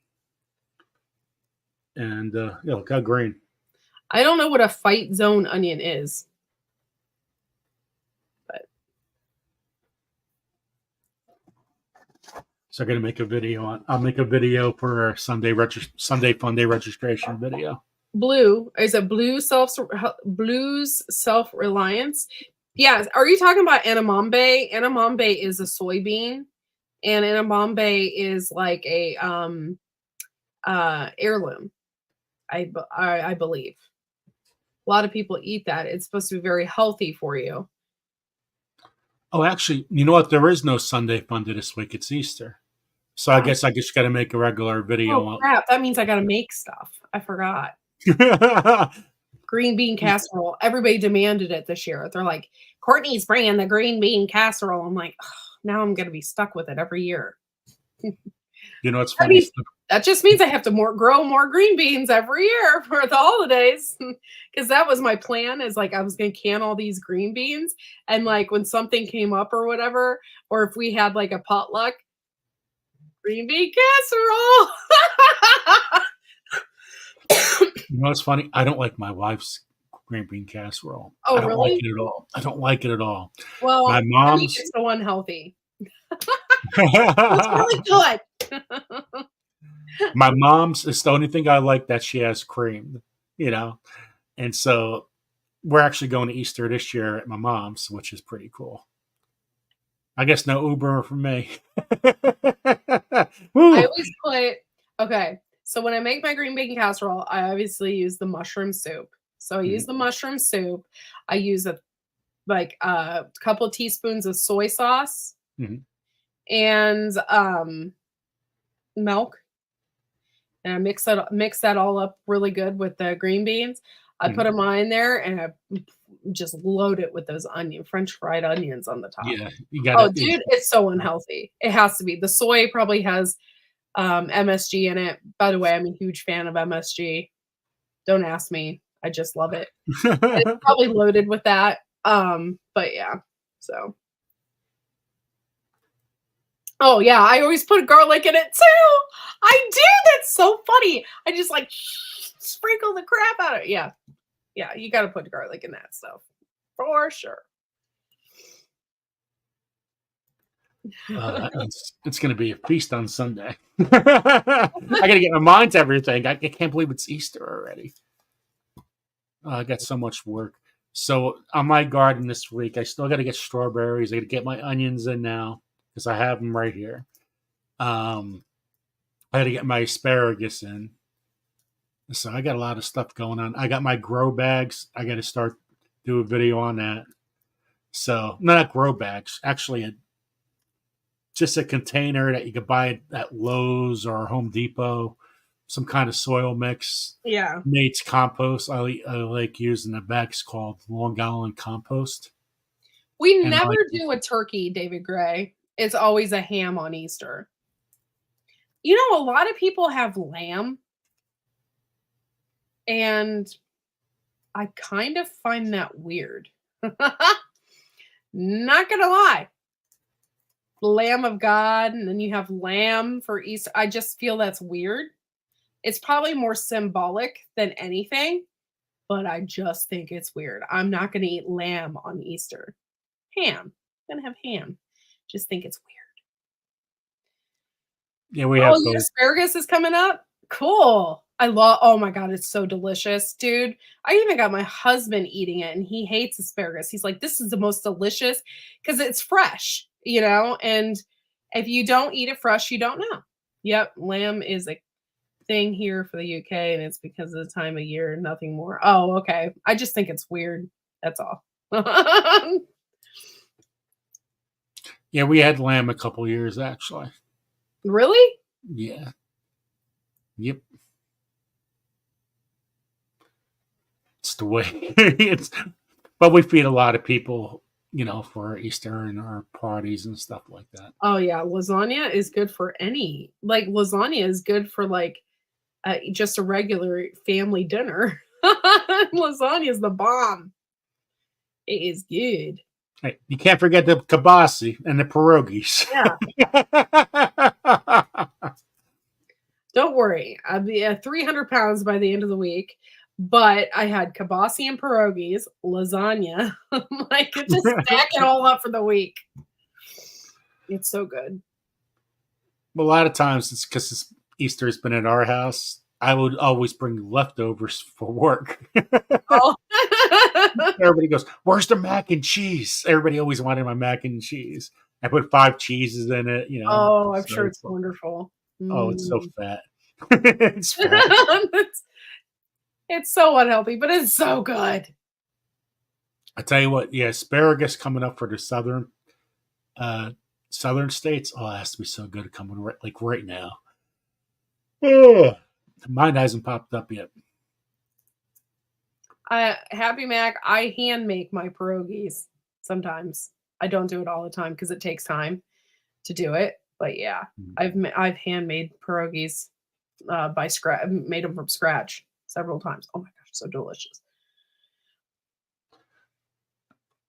And look how green. I don't know what a fight zone onion is. But so I'm gonna make a video on. I'll make a video for our Sunday Fun Day registration video. Blue is a Blues self-reliance. Yeah, are you talking about Anamambe? Anamambe is a soybean, and Anamambe is like a heirloom. I believe a lot of people eat that. It's supposed to be very healthy for you. Oh, actually, you know what? There is no Sunday Fun Day this week. It's Easter. So I guess I just got to make a regular video. Oh, crap. That means I got to make stuff. I forgot. Green bean casserole. Everybody demanded it this year. They're like, Courtney's bringing the green bean casserole. I'm like, now I'm going to be stuck with it every year. You know, it's funny. That just means I have to grow more green beans every year for the holidays. Because that was my plan, is like I was going to can all these green beans. And like when something came up or whatever, or if we had like a potluck, green bean casserole. You know what's funny? I don't like my wife's green bean casserole. Oh, I don't really? like it at all. I don't like it at all. Well, my mom's it's so unhealthy. It's really good. My mom's is the only thing I like that she has cream, and so we're actually going to Easter this year at my mom's, which is pretty cool. I guess no Uber for me. I always okay. So when I make my green bean casserole, I obviously use the mushroom soup. So I use the mushroom soup. I use a couple of teaspoons of soy sauce and milk. And I mix that all up really good with the green beans. I put them on in there and I just load it with those French fried onions on the top. Yeah, you got. Oh, dude, it's so unhealthy. It has to be. The soy probably has MSG in it. By the way, I'm a huge fan of MSG. Don't ask me. I just love it. It's probably loaded with that. But yeah, so. Oh yeah, I always put garlic in it too. I do. That's so funny. I just like sprinkle the crap out of it. Yeah. Yeah, you got to put garlic in that stuff. For sure. It's going to be a feast on Sunday. I got to get my mind to everything. I can't believe it's Easter already. I got so much work. So on my garden this week, I still got to get strawberries. I got to get my onions in now because I have them right here. I got to get my asparagus in. So I got a lot of stuff going on. I got my grow bags. I got to do a video on that. So not grow bags, actually just a container that you could buy at Lowe's or Home Depot, some kind of soil mix. Yeah. Nate's compost. I like using the bags called Long Island compost. We never do a turkey, David Gray. It's always a ham on Easter. You know, a lot of people have lamb. And I kind of find that weird. Not gonna lie. Lamb of God, and then you have lamb for Easter. I just feel that's weird. It's probably more symbolic than anything, but I just think it's weird. I'm not gonna eat lamb on Easter. Ham. I'm gonna have ham. Just think it's weird. Yeah, we have your asparagus is coming up? Cool. Oh my God, it's so delicious, dude. I even got my husband eating it and he hates asparagus. He's like, this is the most delicious because it's fresh, and if you don't eat it fresh, you don't know. Yep, lamb is a thing here for the UK and it's because of the time of year, nothing more. Oh, okay. I just think it's weird. That's all. Yeah, we had lamb a couple years actually. Really? Yeah. Yep. It's the way it's, but we feed a lot of people, for Easter and our parties and stuff like that. Oh yeah, lasagna is good for lasagna is good for just a regular family dinner. Lasagna is the bomb. It is good. Hey, you can't forget the kibasi and the pierogies. Yeah. Don't worry. I'll be at 300 pounds by the end of the week. But I had kibasi and pierogies, lasagna. I could just stack it all up for the week. It's so good. Well, a lot of times it's because Easter has been at our house. I would always bring leftovers for work. Oh. Everybody goes, "Where's the mac and cheese?" Everybody always wanted my mac and cheese. I put 5 cheeses in it. Oh, I'm sure it's wonderful. Oh, it's so fat. It's fat. It's so unhealthy, but it's so good. I tell you what, yeah, asparagus coming up for the southern states. Oh, it has to be so good coming right now. Oh, mine hasn't popped up yet. Happy Mac, I hand make my pierogies sometimes. I don't do it all the time because it takes time to do it. But yeah, I've handmade pierogies by scratch, made them from scratch several times. Oh my gosh, so delicious.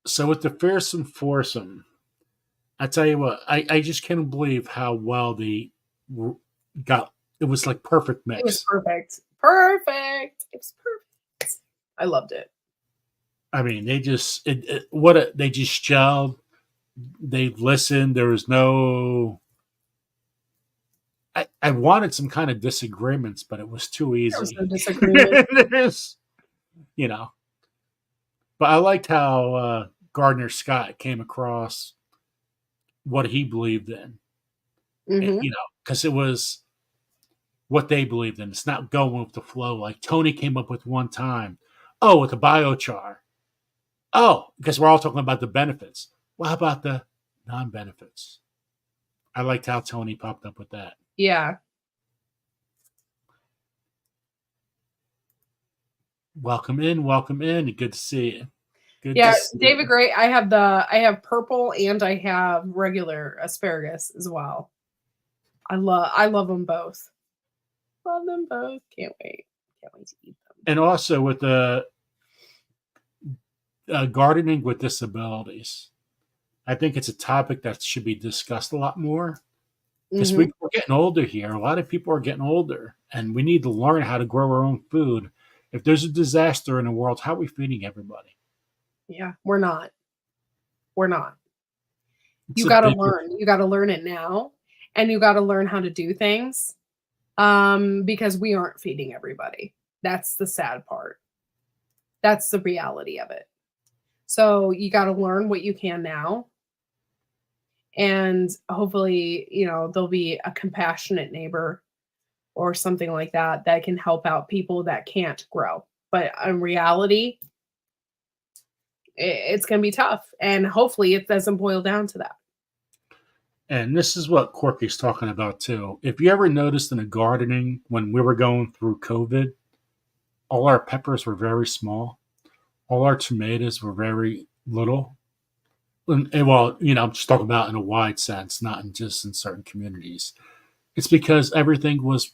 So with the Fearsome Foursome, I tell you what, I just can't believe how well they got. It was like perfect mix. It was perfect. Perfect. It was perfect. I loved it. I mean, they just they just gelled. They listened. There was no. I wanted some kind of disagreements, but it was too easy. There was no disagreement. But I liked how Gardner Scott came across what he believed in. Mm-hmm. Because it was what they believed in. It's not going with the flow. Like Tony came up with one time. Oh, with the biochar. Oh, because we're all talking about the benefits. Well, how about the non-benefits? I liked how Tony popped up with that. Yeah. Welcome in. Good to see you. Good yeah, to see David you. Gray. I have purple and I have regular asparagus as well. I love them both. Love them both. Can't wait to eat them. And also with the gardening with disabilities, I think it's a topic that should be discussed a lot more because we're getting older here. A lot of people are getting older, and we need to learn how to grow our own food. If there's a disaster in the world, how are we feeding everybody? Yeah, we're not. It's You got to learn. You got to learn it now, and you got to learn how to do things because we aren't feeding everybody. That's the sad part. That's the reality of it. So you got to learn what you can now. And hopefully, there'll be a compassionate neighbor or something like that that can help out people that can't grow. But in reality, it's going to be tough. And hopefully it doesn't boil down to that. And this is what Corky's talking about too. If you ever noticed in the gardening when we were going through COVID, all our peppers were very small. All our tomatoes were very little. And, well, I'm just talking about in a wide sense, not just in certain communities. It's because everybody's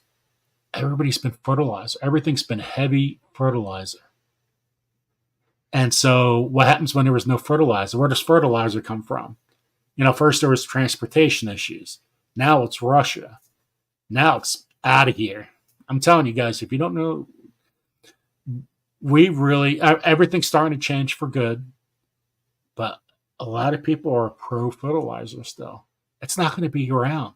been fertilizer. Everything's been heavy fertilizer. And so what happens when there was no fertilizer? Where does fertilizer come from? First there was transportation issues. Now it's Russia. Now it's out of here. I'm telling you guys, if you don't know, everything's starting to change for good. But a lot of people are pro fertilizer still. It's not going to be around.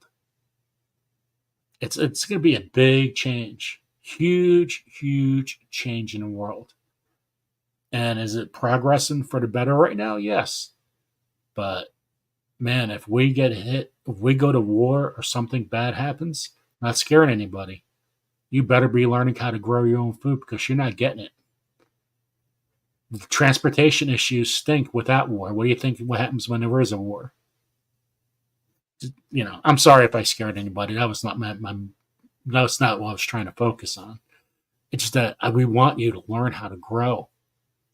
It's going to be a big change. Huge, huge change in the world. And is it progressing for the better right now? Yes. But man, if we get hit, if we go to war or something bad happens, not scaring anybody. You better be learning how to grow your own food because you're not getting it. The transportation issues stink without war. What do you think what happens when there is a war? I'm sorry if I scared anybody. That was not that's not what I was trying to focus on. It's just that we want you to learn how to grow.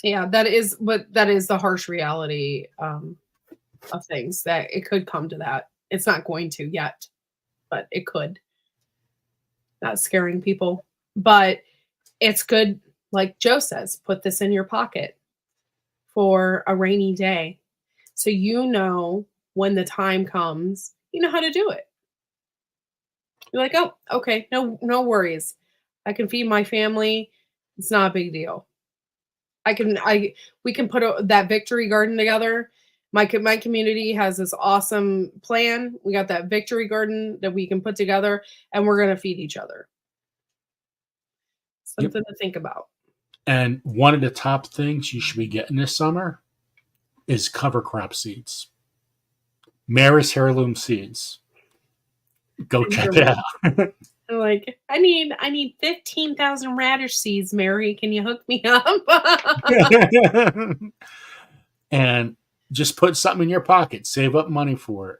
Yeah, that is the harsh reality of things, that it could come to that. It's not going to yet, but it could. Not scaring people, but it's good. Like Joe says, put this in your pocket for a rainy day. So when the time comes, you know how to do it. You're like, oh, okay, no worries. I can feed my family. It's not a big deal. We can put that victory garden together. My community has this awesome plan. We got that victory garden that we can put together, and we're going to feed each other. Something to think about. And one of the top things you should be getting this summer is cover crop seeds. Mary's Heirloom Seeds. Go check it out. I'm like, I need 15,000 radish seeds, Mary. Can you hook me up? And just put something in your pocket. Save up money for it.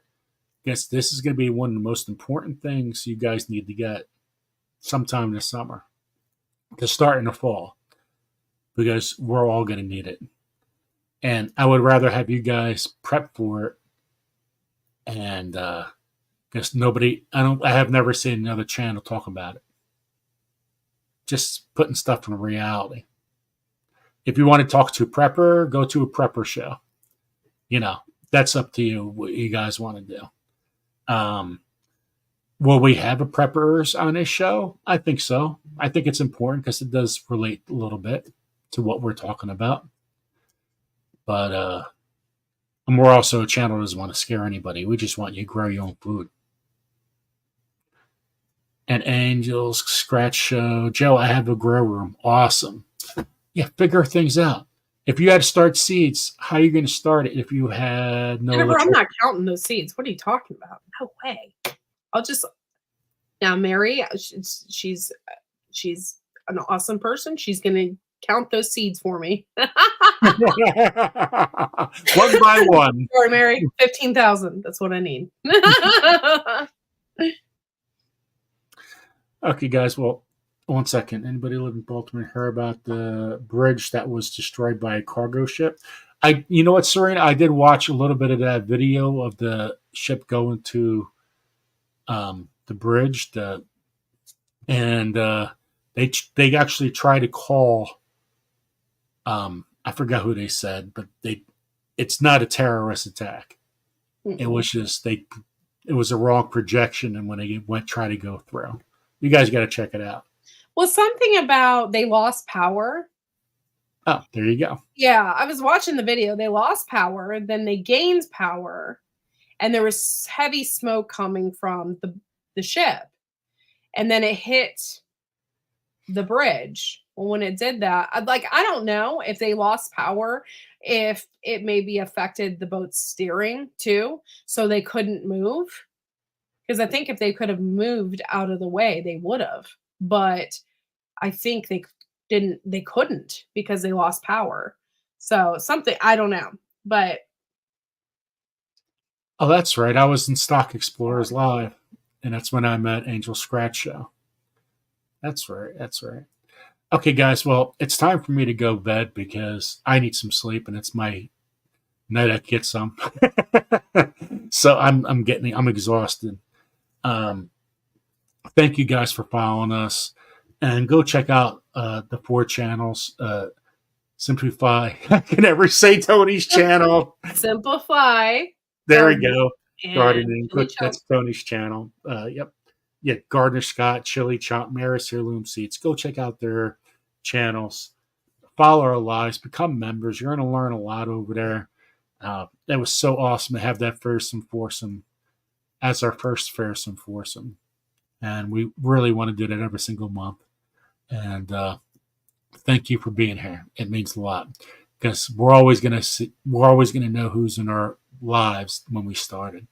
Because this is going to be one of the most important things you guys need to get sometime this summer. To start in the fall. Because we're all going to need it. And I would rather have you guys prep for it. And because I have never seen another channel talk about it. Just putting stuff in reality. If you want to talk to a prepper, go to a prepper show. That's up to you, what you guys want to do. Will we have a preppers on this show? I think so. I think it's important because it does relate a little bit to what we're talking about. But we're also a channel that doesn't want to scare anybody. We just want you to grow your own food. And Angels, Scratch Show. Joe, I have a grow room. Awesome. Yeah, figure things out. If you had to start seeds, how are you going to start it if you had no... Jennifer, I'm not counting those seeds. What are you talking about? No way. Now, Mary, she's an awesome person. She's going to count those seeds for me. One by one. Sorry, Mary. 15,000. That's what I need. Okay, guys. Well, one second. Anybody live in Baltimore hear about the bridge that was destroyed by a cargo ship? You know what, Serena? I did watch a little bit of that video of the ship going to the bridge. They actually tried to call. I forgot who they said, but it's not a terrorist attack. Mm-mm. It was just it was a wrong projection, and when they try to go through, you guys got to check it out. Well, something about they lost power. Oh, there you go. Yeah, I was watching the video. They lost power, then they gained power, and there was heavy smoke coming from the ship, and then it hit the bridge. Well, when it did that, I don't know if they lost power, if it maybe affected the boat's steering too, so they couldn't move. Because I think if they could have moved out of the way, they would have. But I think they couldn't because they lost power. So something, I don't know. But oh, that's right. I was in Stock Explorers Live, and that's when I met Angel Scratch Show. That's right. Okay, guys. Well, it's time for me to go to bed because I need some sleep, and it's my night. I get some, so I'm exhausted. Thank you guys for following us, and go check out the 4 channels. Simplify. I can never say Tony's channel. Simplify. There we go. Gardening. That's Tony's channel. Yep. Yeah, Gardner Scott, Chili Chomp, Maris Heirloom Seeds. Go check out their channels. Follow our lives. Become members. You're going to learn a lot over there. That was so awesome to have that Fearsome Foursome as our first Fearsome Foursome. And we really want to do that every single month. And thank you for being here. It means a lot because we're always gonna know who's in our lives when we started.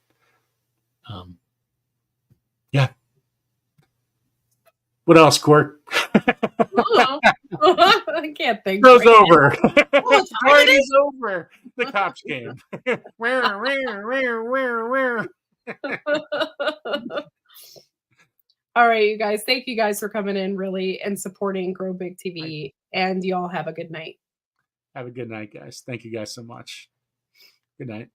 Yeah. What else, Quirk? I can't think. Show's right over. now. Party's over. The cops came. All right, you guys. Thank you guys for coming in, really, and supporting Grow Big TV. And y'all have a good night. Have a good night, guys. Thank you guys so much. Good night.